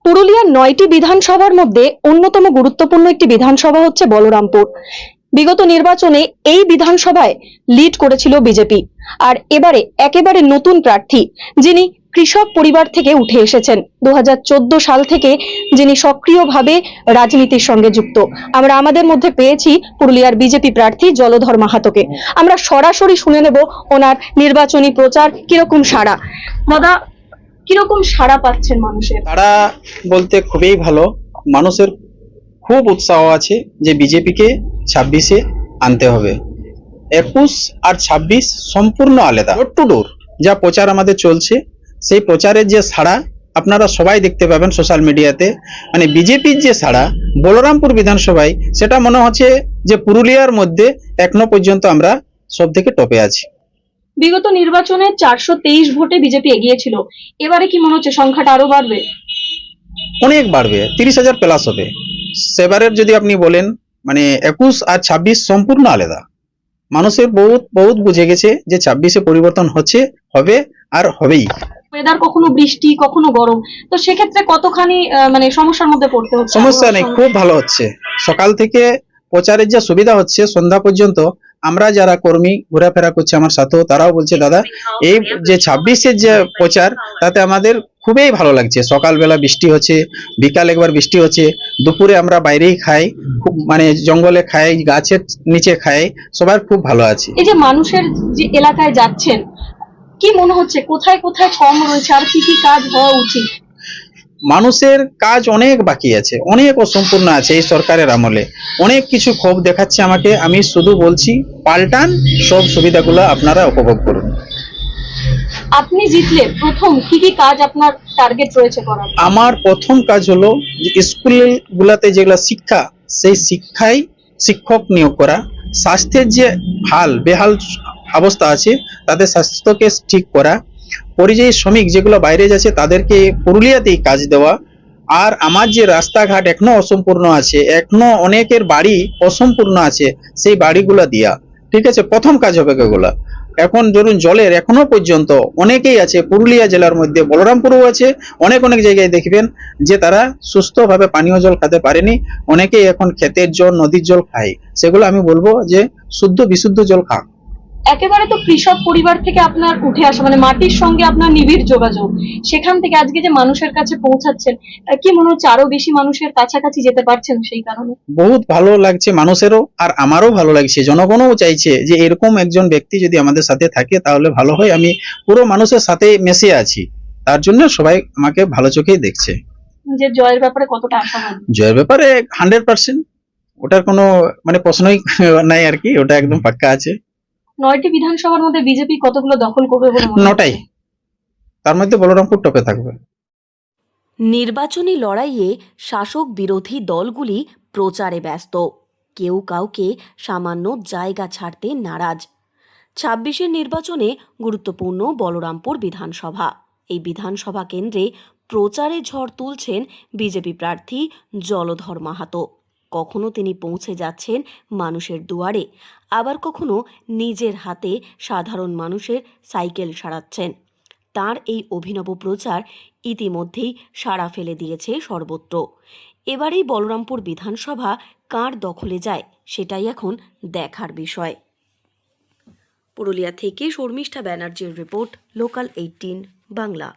পুরুলিয়ার ৯টি বিধানসভার মধ্যে অন্যতম গুরুত্বপূর্ণ একটি বিধানসভা হচ্ছে বলরামপুর। বিগত নির্বাচনে এই বিধানসভায় লিড করেছিল বিজেপি, আর এবারে একেবারে নতুন প্রার্থী যিনি কৃষক পরিবার থেকে উঠে এসেছেন। 2014 সাল থেকে যিনি সক্রিয়ভাবে রাজনীতির সঙ্গে যুক্ত। আমরা আমাদের মধ্যে পেয়েছি পুরুলিয়ার বিজেপি প্রার্থী জলধর মাহাতোকে। আমরা সরাসরি শুনে নেব ওনার নির্বাচনী প্রচার কিরকম সাড়া। দাদা, কিরকম সাড়া পাচ্ছেন মানুষের? তারা বলতে খুবই ভালো, মানুষের খুব উৎসাহ আছে যে বিজেপিকে 26-এ আনতে হবে। 21 আর 26 সম্পূর্ণ আলাদা। ডোর টু ডোর যা প্রচার আমাদের চলছে, সেই প্রচারের যে সাড়া আপনারা সবাই দেখতে পাবেন সোশ্যাল মিডিয়াতে, মানে বিজেপির যে সাড়া বলরামপুর বিধানসভায়, সেটা মনে হচ্ছে যে পুরুলিয়ার মধ্যে এখনো পর্যন্ত আমরা সব থেকে টপে আছি। বিগত নির্বাচনে 423 ভোটে বিজেপি এগিয়েছিল, এবারে কি মনে হচ্ছে সংখ্যাটা আরো বাড়বে? অনেক বাড়বে, 30,000 প্লাস হবে। সেবারের যদি আপনি বলেন, মানে 21 আর 26 সম্পূর্ণ আলাদা। মানুষের বহুত বহুত বুঝে গেছে যে 26-এ পরিবর্তন হবে আর হবেই। ওয়েদার কখনো বৃষ্টি কখনো গরম, তো সেক্ষেত্রে কতখানি মানে সমস্যার মধ্যে পড়তে হচ্ছে? সমস্যা নেই, খুব ভালো হচ্ছে। সকাল থেকে প্রচারের যে সুবিধা হচ্ছে সন্ধ্যা পর্যন্ত, আমরা যারা কর্মী ঘোরাফেরা করছে আমার সাথেও, তারাও বলছে দাদা এই যে 26-এর যে প্রচার, তাতে আমাদের খুবই ভালো লাগছে। সকালবেলা বৃষ্টি হচ্ছে, বিকাল একবার বৃষ্টি হচ্ছে, দুপুরে আমরা বাইরেই খাই, খুব মানে জঙ্গলে খাই, গাছের নিচে খাই, সবার খুব ভালো আছে। এই যে মানুষের যে এলাকায় যাচ্ছেন, কি মনে হচ্ছে কোথায় কোথায় কম রয়েছে আর কি কি কাজ হওয়া উচিত? মানুষের কাজ অনেক বাকি আছে, অনেক অসম্পূর্ণ আছে। এই সরকারের আমলে অনেক কিছু ক্ষোভ দেখাচ্ছে আমাকে। আমি শুধু বলছি পাল্টান, সব সুবিধাগুলো আপনারা উপভোগ করুন। আপনি জিতলে প্রথম কি কি কাজ আপনার টার্গেট রয়েছে করার? আমার প্রথম কাজ হলো যে স্কুলগুলোতে যেগুলো শিক্ষা, সেই শিক্ষায় শিক্ষক নিয়োগ করা। স্বাস্থ্যের যে বেহাল অবস্থা আছে, তাদের স্বাস্থ্যকে ঠিক করা। পরিযায়ী শ্রমিক যেগুলো বাইরে যাচ্ছে তাদেরকে পুরুলিয়াতেই কাজ দেওয়া। আর আমার যে রাস্তাঘাট এখনো অসম্পূর্ণ আছে, এখনো অনেকের বাড়ি অসম্পূর্ণ আছে, সেই বাড়িগুলো দিয়া। ঠিক আছে, প্রথম কাজ হবে এগুলা। এখন ধরুন জলের এখনো পর্যন্ত অনেকেই আছে পুরুলিয়া জেলার মধ্যে, বলরামপুরও আছে, অনেক অনেক জায়গায় দেখবেন যে তারা সুস্থভাবে পানীয় জল খেতে পারেনি। অনেকেই এখন ক্ষেতের জল, নদীর জল খায়। সেগুলো আমি বলবো যে শুদ্ধ বিশুদ্ধ জল খাক। একেবারে তো কৃষক পরিবার থেকে আপনার উঠে আসা, মানে মাটির সঙ্গে আপনার নিবিড় যোগাযোগ, সেখান থেকে আজকে যে মানুষের কাছে পৌঁছাচ্ছেন, কি মনে হচ্ছে আরো বেশি মানুষের কাছাকাছি যেতে পারছেন সেই কারণে? বহুত ভালো লাগছে মানুষেরও, আর আমারও ভালো লাগছে। জনগণও চাইছে যে এরকম একজন ব্যক্তি যদি আমাদের সাথে থাকে তাহলে ভালো হয়। আমি পুরো মানুষের সাথে মেশে আছি, তার জন্য সবাই আমাকে ভালো চোখেই দেখছে। যে জয়ের ব্যাপারে কতটা আশাবাদী? জয়ের ব্যাপারে 100%, ওটার কোনো মানে প্রশ্নই নাই আর কি, ওটা একদম পাক্কা আছে। ৯টি বিধানসভার মধ্যে বিজেপি কতগুলো দখল করবে বলে মনে হয়? 9টাই, তার মধ্যে বলরামপুর টপে থাকবে। নির্বাচনী লড়াইয়ে শাসক বিরোধী দলগুলি প্রচারে ব্যস্ত, কেউ কাউকে সামান্য জায়গা ছাড়তে নারাজ। 26-এর নির্বাচনে গুরুত্বপূর্ণ বলরামপুর বিধানসভা। এই বিধানসভা কেন্দ্রে প্রচারে ঝড় তুলছেন বিজেপি প্রার্থী জলধর মাহাতো। কখনো তিনি পৌঁছে যাচ্ছেন মানুষের দুয়ারে, আবার কখনো নিজের হাতে সাধারণ মানুষের সাইকেল সারাচ্ছেন। তার এই অভিনব প্রচার ইতিমধ্যেই সাড়া ফেলে দিয়েছে সর্বত্র। এবারেই বলরামপুর বিধানসভা কার দখলে যায় সেটাই এখন দেখার বিষয়। পুরুলিয়া থেকে শর্মিষ্ঠা ব্যানার্জির রিপোর্ট, লোকাল 18 বাংলা।